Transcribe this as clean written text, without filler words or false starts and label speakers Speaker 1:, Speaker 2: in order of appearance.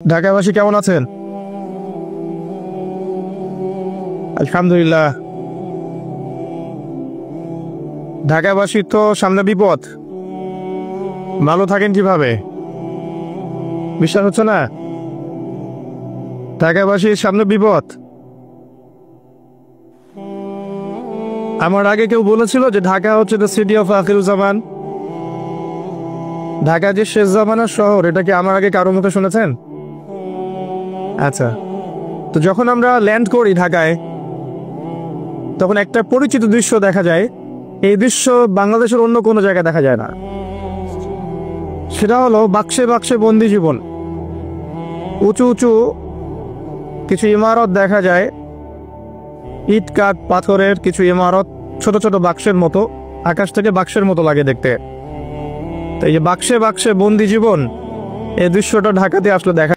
Speaker 1: ঢাকাবাসী কেমন আছেন? আলহামদুলিল্লাহ। ঢাকাবাসী তো সামনে বিপদ, ভালো থাকেন কিভাবে? বিশ্বাস হচ্ছে না? ঢাকাবাসীর সামনে বিপদ। আমার আগে কেউ বলেছিল যে ঢাকা হচ্ছে the city of Akhiruzzaman, Dhaka যে শেষ জামানার শহর, এটা কি আমার আগে কারোর মুখে শুনেছেন? আচ্ছা, তো যখন আমরা ল্যান্ড করি ঢাকায়, তখন একটা পরিচিত দৃশ্য দেখা যায়। এই দৃশ্য বাংলাদেশের অন্য কোনো জায়গায় দেখা যায় না। সেটা হলো বাক্সে বাক্সে বন্দি জীবন। উঁচু উঁচু কিছু ইমারত দেখা যায়, ইট কাঠ পাথরের কিছু ইমারত, ছোট ছোট বাক্সের মতো, আকাশ থেকে বাক্সের মতো লাগে দেখতে। তো এই যে বাক্সে বাক্সে বন্দি জীবন, এই দৃশ্যটা ঢাকাতে আসলে দেখা